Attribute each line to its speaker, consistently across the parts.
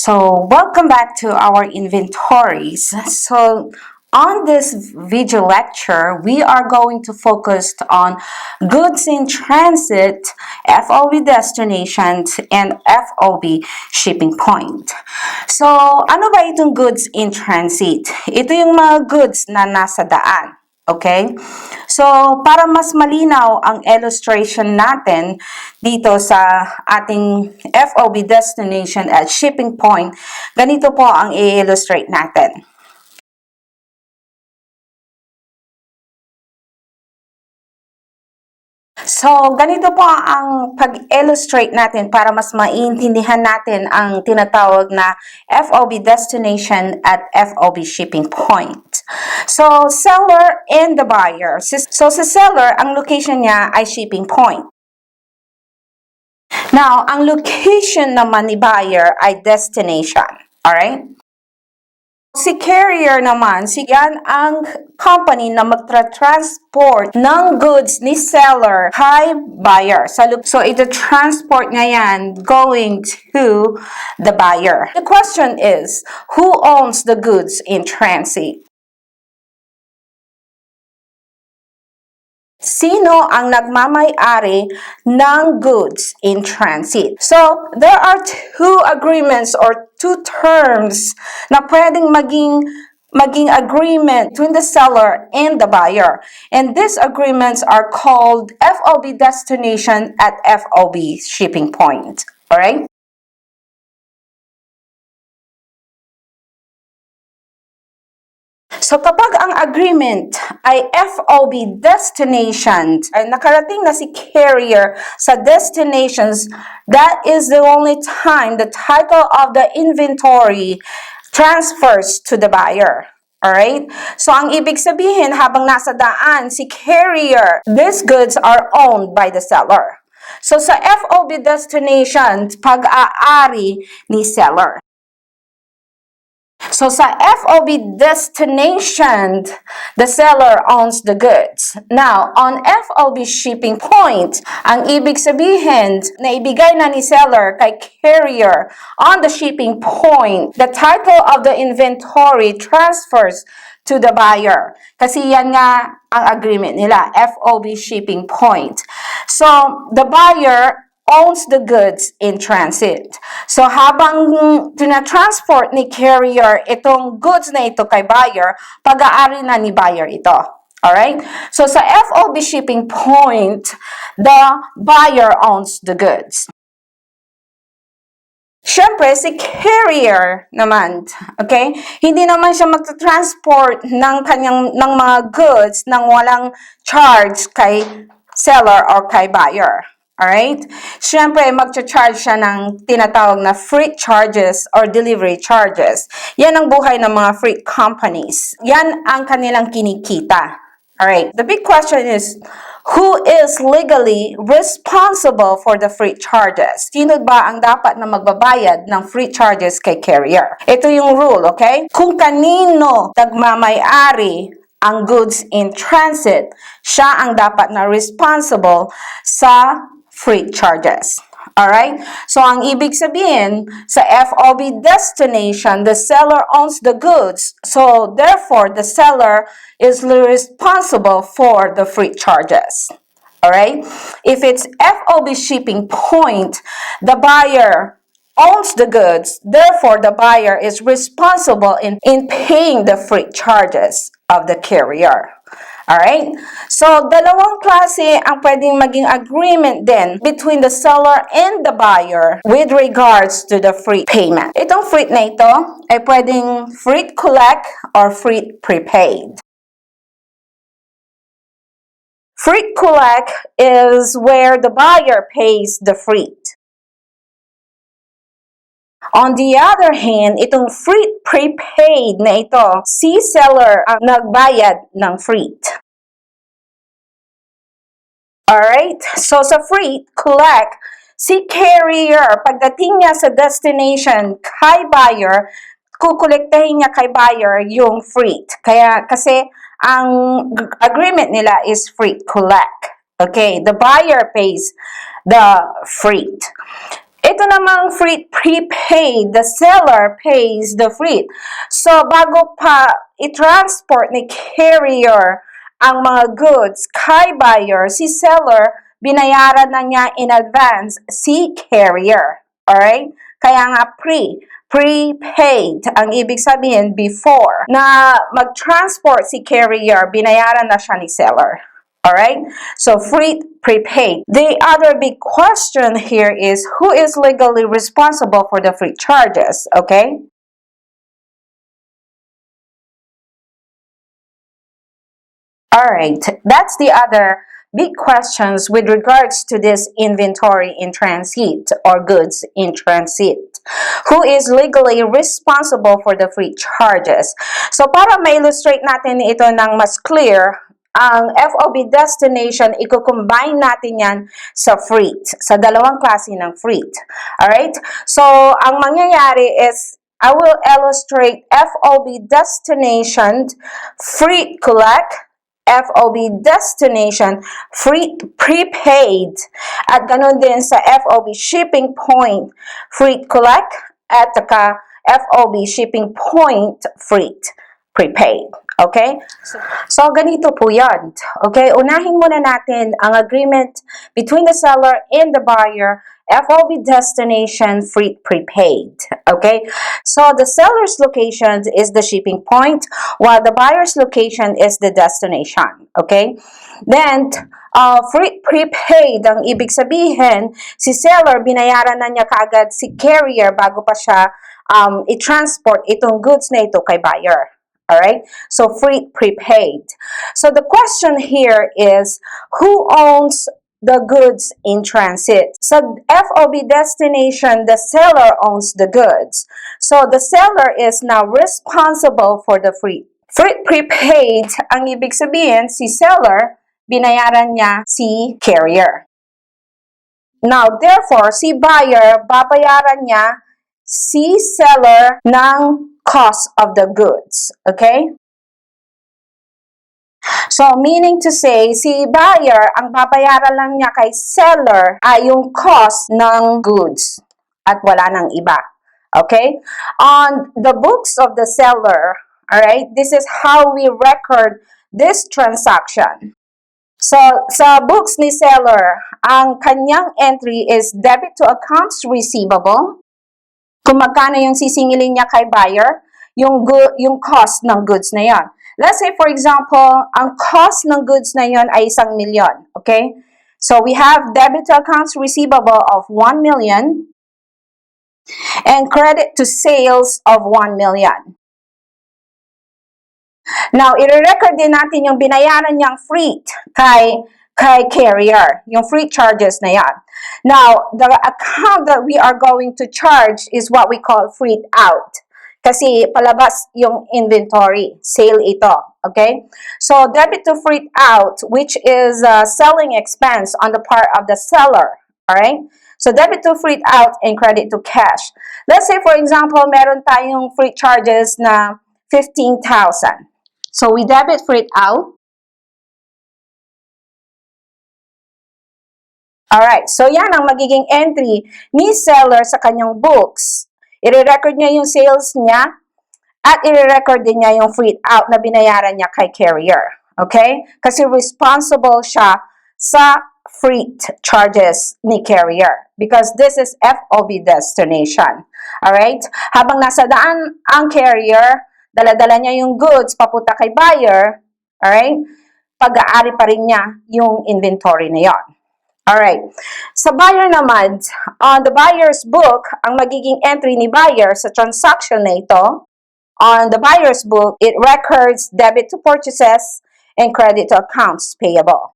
Speaker 1: So welcome back to our inventories. So on this video lecture, we are going to focus on goods in transit, FOB destinations, and FOB shipping point. So ano ba itong goods in transit? Ito yung mga goods na nasa daan. Okay? So, para mas malinaw ang illustration natin dito sa ating FOB destination at shipping point, ganito po ang i-illustrate natin. So, ganito po ang pag-illustrate natin para mas maintindihan natin ang tinatawag na FOB destination at FOB shipping point. So, seller and the buyer. So, sa seller, ang location niya ay shipping point. Now, ang location naman ni buyer ay destination. Alright? Si carrier naman, yan ang company na magtra-transport ng goods ni seller kay buyer. So, ito transport niya yan going to the buyer. The question is, who owns the goods in transit? Sino ang nagmamay-ari ng goods in transit? So, there are two agreements or two terms na pwedeng maging agreement between the seller and the buyer. And these agreements are called FOB destination at FOB shipping point. Alright? So, kapag ang agreement ay FOB destination, ay nakarating na si carrier sa destinations, that is the only time the title of the inventory transfers to the buyer. Alright? So, ang ibig sabihin, habang nasa daan si carrier, these goods are owned by the seller. So, sa FOB destination, pag-aari ni seller. So, sa FOB destination, the seller owns the goods. Now, on FOB shipping point, ang ibig sabihin na ibigay na ni seller kay carrier on the shipping point, the title of the inventory transfers to the buyer. Kasi yan nga ang agreement nila, FOB shipping point. So, the buyer owns the goods in transit. So, habang tina-transport ni carrier itong goods na ito kay buyer, pag-aari na ni buyer ito. Alright? So, sa FOB shipping point, the buyer owns the goods. Siyempre, si carrier naman, okay? Hindi naman siya magta-transport ng mga goods nang walang charge kay seller or kay buyer. Alright? Siyempre, mag-charge siya ng tinatawag na freight charges or delivery charges. Yan ang buhay ng mga freight companies. Yan ang kanilang kinikita. Alright? The big question is, who is legally responsible for the freight charges? Sino ba ang dapat na magbabayad ng freight charges kay carrier? Ito yung rule, okay? Kung kanino nagmamay-ari ang goods in transit, siya ang dapat na responsible sa freight charges. Alright? So, ang ibig sabihin, sa FOB destination, the seller owns the goods. So, therefore, the seller is responsible for the freight charges. Alright? If it's FOB shipping point, the buyer owns the goods. Therefore, the buyer is responsible in paying the freight charges of the carrier. Alright? So, dalawang klase ang pwedeng maging agreement din between the seller and the buyer with regards to the freight payment. Itong freight na ito ay pwedeng freight collect or freight prepaid. Freight collect is where the buyer pays the freight. On the other hand, itong freight prepaid na ito, si seller ang nagbayad ng freight. Alright? So, sa freight collect, si carrier, pagdating niya sa destination kay buyer, kukolektahin niya kay buyer yung freight. Kasi, ang agreement nila is freight collect. Okay? The buyer pays the freight. Ito namang freight prepaid, the seller pays the freight. So, bago pa i-transport ni carrier ang mga goods kay buyer, si seller, binayaran na niya in advance si carrier. Alright? Kaya nga prepaid. Ang ibig sabihin, before na mag-transport si carrier, binayaran na siya ni seller. Alright? So, freight prepaid. The other big question here is, who is legally responsible for the freight charges? Okay? Alright, that's the other big questions with regards to this inventory in transit or goods in transit. Who is legally responsible for the freight charges? So para ma-illustrate natin ito ng mas clear, ang FOB destination, i-combine natin yan sa freight, sa dalawang klase ng freight. Alright? So, ang mangyayari is, I will illustrate FOB destination, freight collect, FOB destination, freight prepaid, at ganun din sa FOB shipping point, freight collect, at saka FOB shipping point, freight prepaid. Okay? So, ganito po yan. Okay? Unahin muna natin ang agreement between the seller and the buyer, FOB destination, freight prepaid. Okay? So, the seller's location is the shipping point, while the buyer's location is the destination. Okay? Then, freight prepaid, ang ibig sabihin, si seller, binayaran na niya kaagad si carrier bago pa siya i-transport itong goods na ito kay buyer. Alright? So, freight prepaid. So, the question here is, who owns the goods in transit? Sa FOB destination, the seller owns the goods. So, the seller is now responsible for the freight. Freight prepaid, ang ibig sabihin, si seller, binayaran niya si carrier. Now, therefore, si buyer, babayaran niya si seller ng cost of the goods. Okay? So, meaning to say, si buyer, ang babayaran lang niya kay seller ay yung cost ng goods at wala nang iba. Okay? On the books of the seller, alright, this is how we record this transaction. So, sa books ni seller, ang kanyang entry is debit to accounts receivable. Kung magkano yung sisingilin niya kay buyer, yung cost ng goods na yon. Let's say, for example, ang cost ng goods na yon ay 1,000,000. Okay? So, we have debit to accounts receivable of 1,000,000 and credit to sales of 1,000,000. Now, i-record din natin yung binayaran niyang freight kay carrier, yung freight charges na yan. Now, the account that we are going to charge is what we call freight out. Kasi palabas yung inventory, sale ito. Okay? So, debit to freight out, which is selling expense on the part of the seller. Alright? So, debit to freight out and credit to cash. Let's say, for example, meron tayong freight charges na 15,000. So, we debit freight out. Alright, so yan ang magiging entry ni seller sa kanyang books. I-record niya yung sales niya at i-record din niya yung freight out na binayaran niya kay carrier. Okay? Kasi responsible siya sa freight charges ni carrier because this is FOB destination. Alright? Habang nasa daan ang carrier, dala-dala niya yung goods papunta kay buyer, alright? Pag-aari pa rin niya yung inventory na yon. Alright. Sa buyer naman, on the buyer's book, ang magiging entry ni buyer sa transaction na ito, on the buyer's book, it records debit to purchases and credit to accounts payable.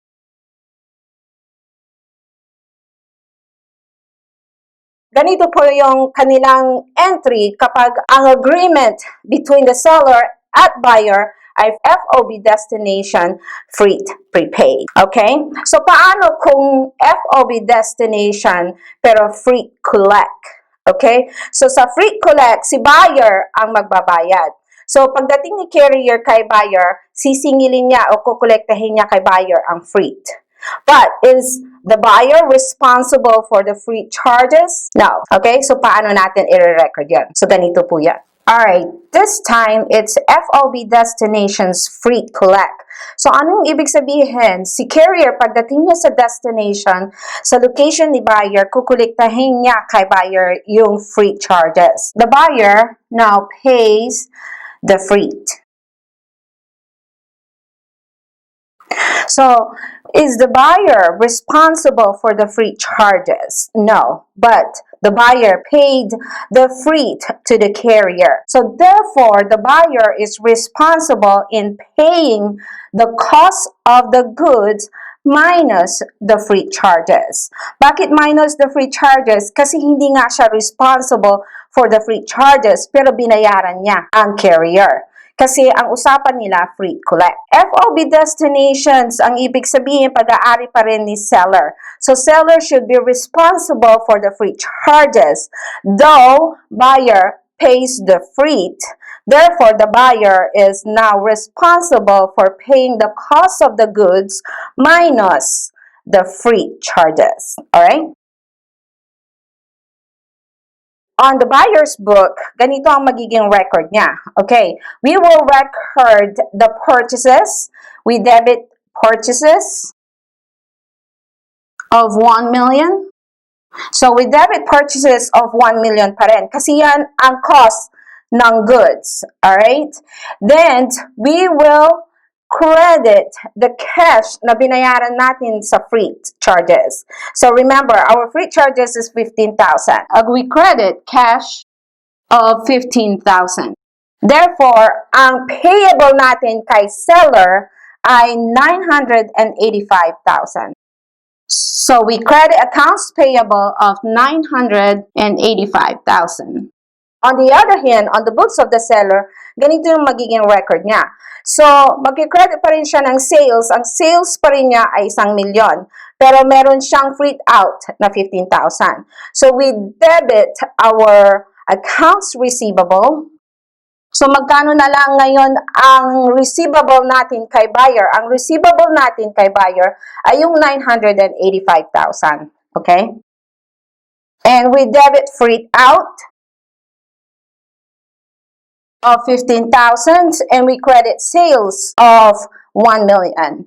Speaker 1: Ganito po yung kanilang entry kapag ang agreement between the seller at buyer ay FOB destination, freight prepaid. Okay? So, paano kung FOB destination pero freight collect? Okay? So, sa freight collect, si buyer ang magbabayad. So, pagdating ni carrier kay buyer, sisingilin niya o kukolektahin niya kay buyer ang freight. But is the buyer responsible for the freight charges? No. Okay, so paano natin i-record yan? So ganito po yan. Alright, this time it's FOB Destinations Freight Collect. So anong ibig sabihin? Si carrier pagdating niya sa destination, sa location ni buyer, kukuliktahin niya kay buyer yung freight charges. The buyer now pays the freight. So, is the buyer responsible for the freight charges? No, but the buyer paid the freight to the carrier. So, therefore, the buyer is responsible in paying the cost of the goods minus the freight charges. Bakit minus the freight charges? Kasi hindi nga siya responsible for the freight charges, pero binayaran niya ang carrier. Kasi ang usapan nila, freight collect. FOB destinations, ang ibig sabihin, pag-aari pa rin ni seller. So, seller should be responsible for the freight charges, though buyer pays the freight. Therefore, the buyer is now responsible for paying the cost of the goods minus the freight charges. Alright? On the buyer's book, ganito ang magiging record niya. Okay, we will record the purchases. We debit purchases of 1 million. So, we debit purchases of 1 million pa rin. Kasi yan ang cost ng goods. Alright? Then, we will credit the cash na binayaran natin sa freight charges. So, remember, our freight charges is 15,000. We credit cash of 15,000. Therefore, ang payable natin kay seller ay 985,000. So, we credit accounts payable of 985,000. On the other hand, on the books of the seller, ganito yung magiging record niya. So, mag-credit pa rin siya ng sales. Ang sales pa rin niya ay 1 million. Pero meron siyang freight out na 15,000. So, we debit our accounts receivable. So, magkano na lang ngayon ang receivable natin kay buyer? Ang receivable natin kay buyer ay yung 985,000. Okay? And we debit freight out of 15,000 and we credit sales of 1 million.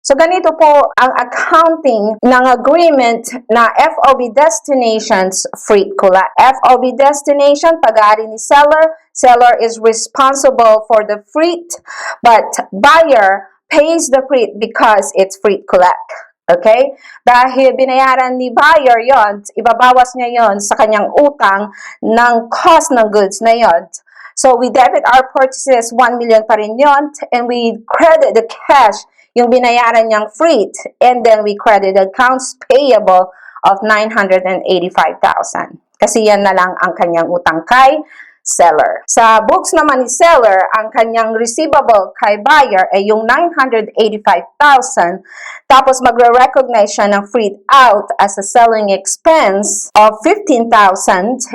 Speaker 1: So, ganito po ang accounting ng agreement na FOB Destinations Freight Collect. FOB Destination, pag-aari ni seller. Seller is responsible for the freight, but buyer pays the freight because it's freight collect. Okay? Dahil binayaran ni buyer yon, ibabawas niya yon sa kanyang utang ng cost ng goods na yon. So, we debit our purchases, 1 million pa rin yon, and we credit the cash, yung binayaran niyang freight, and then we credit the accounts payable of 985,000. Kasi yan na lang ang kanyang utang kay seller. Sa books naman ni seller, ang kanyang receivable kay buyer ay yung 985,000. Tapos magre-recognize siya ng freight out as a selling expense of 15,000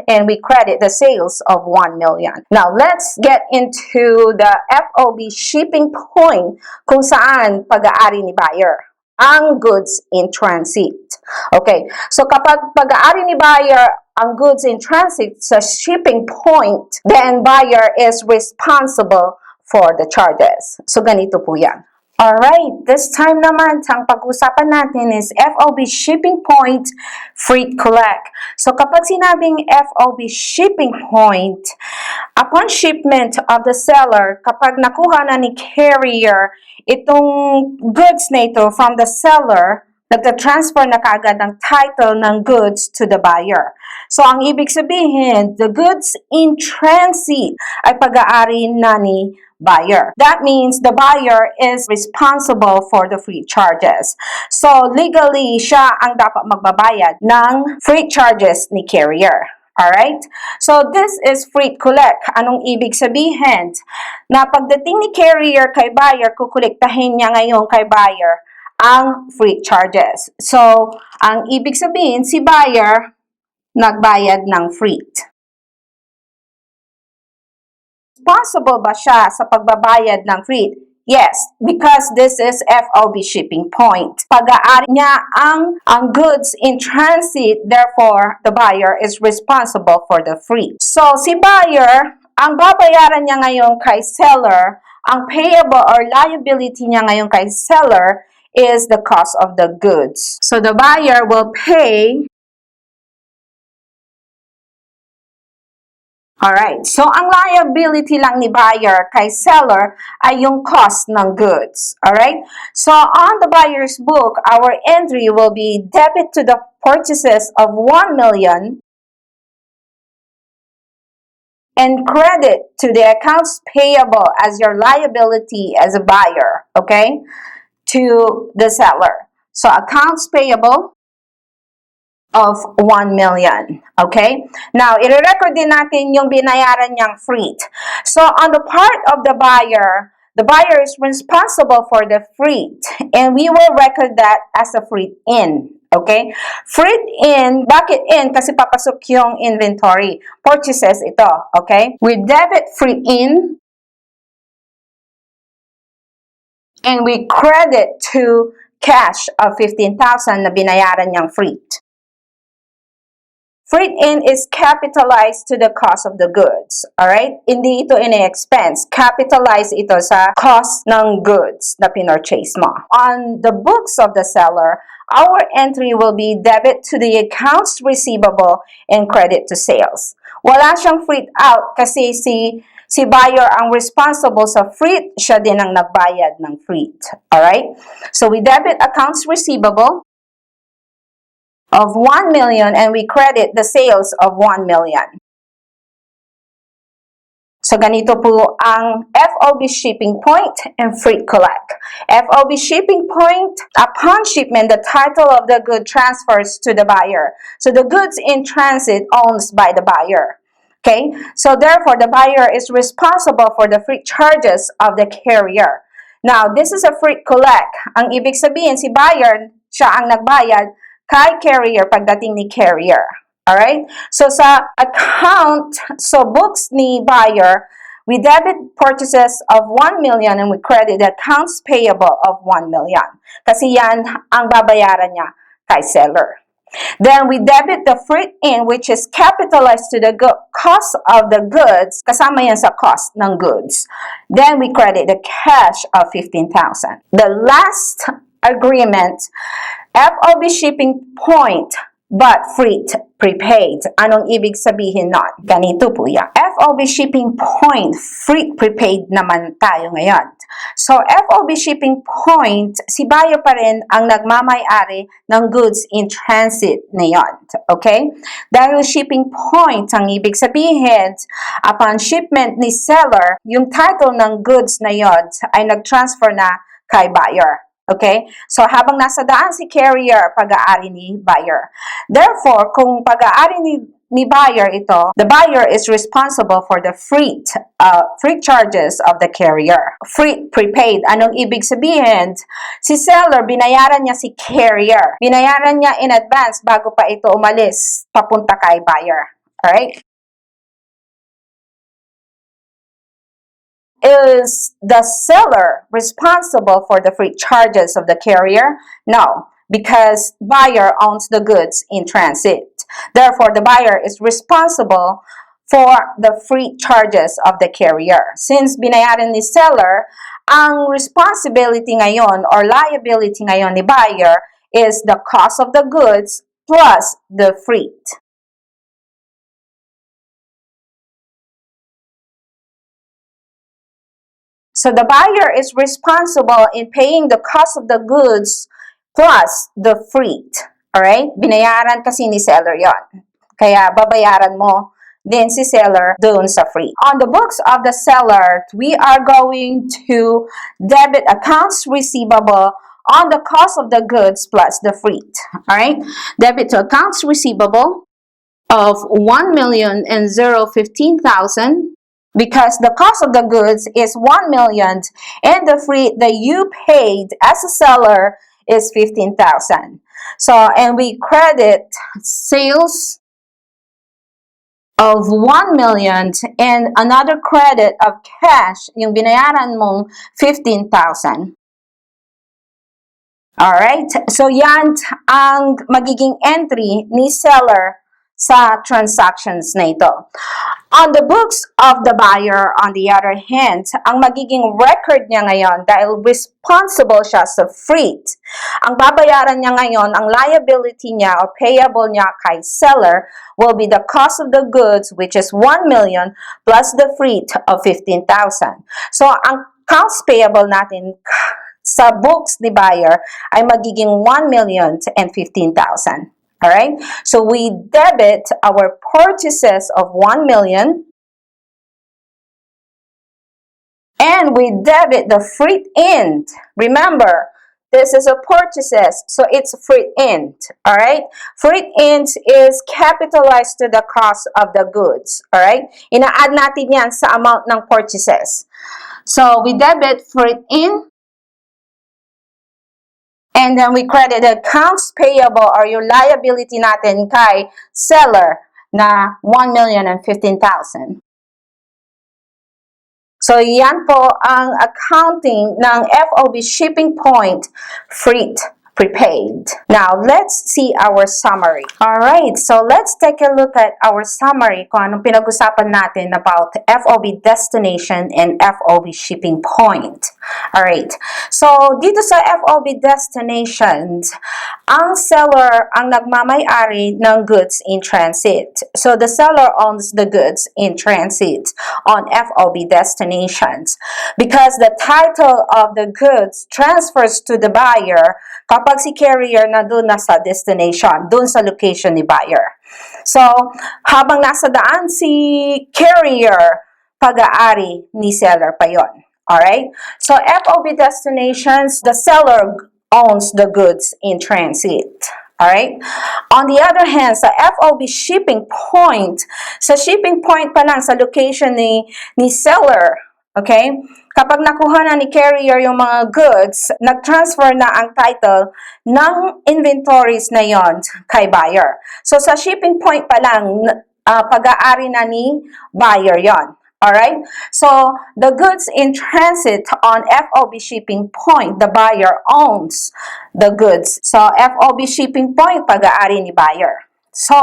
Speaker 1: and we credit the sales of 1 million. Now, let's get into the FOB shipping point kung saan pag-aari ni buyer ang goods in transit. Okay, so kapag pag-aari ni buyer ang goods in transit sa shipping point, then buyer is responsible for the charges. So, ganito po yan. Alright, this time naman, ang pag-usapan natin is FOB shipping point, freight collect. So, kapag sinabing FOB shipping point, upon shipment of the seller, kapag nakuha na ni carrier itong goods na ito from the seller, nagta-transfer na kaagad ng title ng goods to the buyer. So, ang ibig sabihin, the goods in transit ay pag-aari na ni buyer. That means the buyer is responsible for the freight charges. So, legally, siya ang dapat magbabayad ng freight charges ni carrier. Alright? So, this is freight collect. Anong ibig sabihin? Na pagdating ni carrier kay buyer, kukolektahin niya ngayon kay buyer ang freight charges. So, ang ibig sabihin, si buyer nagbayad ng freight. Responsible ba siya sa pagbabayad ng freight? Yes, because this is FOB shipping point. Pag-aari niya ang goods in transit, therefore, the buyer is responsible for the freight. So, si buyer, ang babayaran niya ngayon kay seller, ang payable or liability niya ngayon kay seller is the cost of the goods. So, the buyer will pay. Alright, so ang liability lang ni buyer kay seller ay yung cost ng goods. Alright, so on the buyer's book, our entry will be debit to the purchases of 1 million and credit to the accounts payable as your liability as a buyer, okay, to the seller. So accounts payable of 1 million. Okay? Now, i-record din natin yung binayaran niyang freight. So, on the part of the buyer is responsible for the freight. And we will record that as a freight in. Okay? Freight in, bakit in? Kasi papasok yung inventory. Purchases ito. Okay? We debit freight in and we credit to cash of 15,000 na binayaran niyang freight. Freight in is capitalized to the cost of the goods. Alright? Hindi ito in-expense. Capitalize ito sa cost ng goods na pinurchase mo. On the books of the seller, our entry will be debit to the accounts receivable and credit to sales. Wala siyang freight out kasi si buyer ang responsible sa freight, siya din ang nagbayad ng freight. Alright? So we debit accounts receivable of 1 million and we credit the sales of 1 million. So, ganito po ang FOB shipping point and freight collect. FOB shipping point, upon shipment, the title of the good transfers to the buyer. So, the goods in transit owns by the buyer. Okay? So, therefore, the buyer is responsible for the freight charges of the carrier. Now, this is a freight collect. Ang ibig sabihin, si buyer, siya ang nagbayad kay carrier pagdating ni carrier. Alright? So, sa account, so books ni buyer, we debit purchases of 1 million and we credit the accounts payable of 1 million. Kasi yan ang babayaran niya kay seller. Then, we debit the freight in which is capitalized to the cost of the goods. Kasama yan sa cost ng goods. Then, we credit the cash of 15,000. The last agreement, FOB shipping point but freight prepaid. Anong ibig sabihin nun? Ganito po yan. FOB shipping point, freight prepaid naman tayo ngayon. So, FOB shipping point, si buyer pa rin ang nagmamay-ari ng goods in transit na yun. Okay? Dahil shipping point, ang ibig sabihin, upon shipment ni seller, yung title ng goods na yun ay nag-transfer na kay buyer. Okay? So, habang nasa daan si carrier, pag-aari ni buyer. Therefore, kung pag-aari ni buyer ito, the buyer is responsible for the freight charges of the carrier. Freight prepaid. Anong ibig sabihin? Si seller, binayaran niya si carrier. Binayaran niya in advance bago pa ito umalis papunta kay buyer. Alright? Is the seller responsible for the freight charges of the carrier? No, because buyer owns the goods in transit. Therefore, the buyer is responsible for the freight charges of the carrier. Since binayaran ni seller, ang responsibility ngayon or liability ngayon ni buyer is the cost of the goods plus the freight. So, the buyer is responsible in paying the cost of the goods plus the freight. Alright? Binayaran kasi ni seller yon. Kaya, babayaran mo din si seller dun sa freight. On the books of the seller, we are going to debit accounts receivable on the cost of the goods plus the freight. Alright? Debit to accounts receivable of 1,015,000 because the cost of the goods is 1 million and the freight that you paid as a seller is 15,000. So, and we credit sales of 1 million and another credit of cash, yung binayaran mong 15,000. Alright? So yan ang magiging entry ni seller sa transactions na ito. On the books of the buyer, on the other hand, ang magiging record niya ngayon dahil responsible siya sa freight, ang babayaran niya ngayon, ang liability niya o payable niya kay seller will be the cost of the goods, which is 1 million plus the freight of 15,000. So, ang accounts payable natin sa books ni buyer ay magiging 1,015,000. Alright? So, we debit our purchases of 1 million and we debit the freight in. Remember, this is a purchases, so it's freight in. Alright? Freight in is capitalized to the cost of the goods. Alright? Ina-add natin yan sa amount ng purchases. So, we debit freight in. And then we credit the accounts payable or yung liability natin kay seller na 1,015,000. So, yan po ang accounting ng FOB Shipping Point Freight Prepaid. Now, let's see our summary. Alright, so let's take a look at our summary kung anong pinag-usapan natin about FOB Destination and FOB Shipping Point. Alright, so dito sa FOB Destinations, ang seller ang nagmamay-ari ng goods in transit. So, the seller owns the goods in transit on FOB Destinations because the title of the goods transfers to the buyer kapag si carrier na doon na sa destination, doon sa location ni buyer. So, habang nasa daan si carrier, pag-aari ni seller pa yon. Alright? So, FOB Destinations, the seller owns the goods in transit. Alright? On the other hand, sa FOB Shipping Point, sa shipping point pa lang, sa location ni seller, okay? Kapag nakuha na ni carrier yung mga goods, nag-transfer na ang title ng inventories na yon kay buyer. So, sa shipping point pa lang, pag-aari na ni buyer yon. Alright? So, the goods in transit on FOB Shipping Point, the buyer owns the goods. So, FOB Shipping Point, pag-aari ni buyer. So,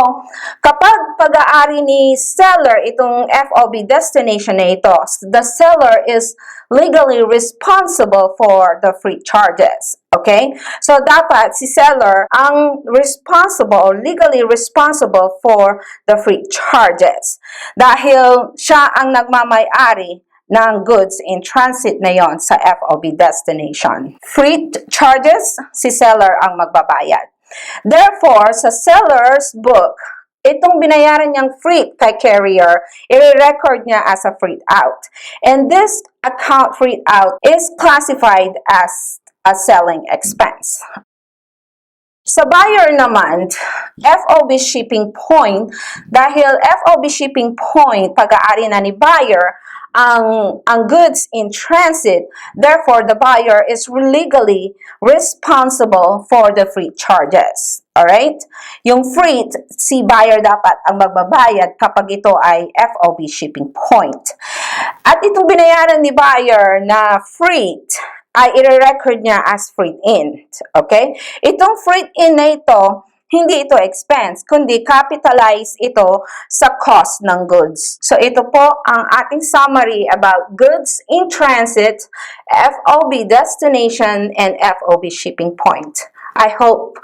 Speaker 1: kapag pag-aari ni seller itong FOB destination na ito, the seller is legally responsible for the freight charges. Okay? So, dapat si seller ang responsible, legally responsible for the freight charges. Dahil siya ang nagmamay-ari ng goods in transit na yon sa FOB destination. Freight charges, si seller ang magbabayad. Therefore, sa seller's book, itong binayaran niyang freight kay carrier, i-record niya as a freight out. And this account freight out is classified as a selling expense. Sa buyer naman, FOB Shipping Point, dahil FOB Shipping Point, pag-aari na ni buyer, ang goods in transit, therefore, the buyer is legally responsible for the freight charges. Alright? Yung freight, si buyer dapat ang magbabayad kapag ito ay FOB Shipping Point. At itong binayaran ni buyer na freight, ay i-record niya as freight in. Okay? Itong freight in na ito, hindi ito expense, kundi capitalize ito sa cost ng goods. So, ito po ang ating summary about goods in transit, FOB destination, and FOB shipping point. I hope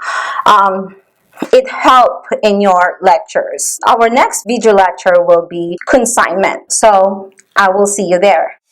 Speaker 1: it helped in your lectures. Our next video lecture will be consignment. So, I will see you there.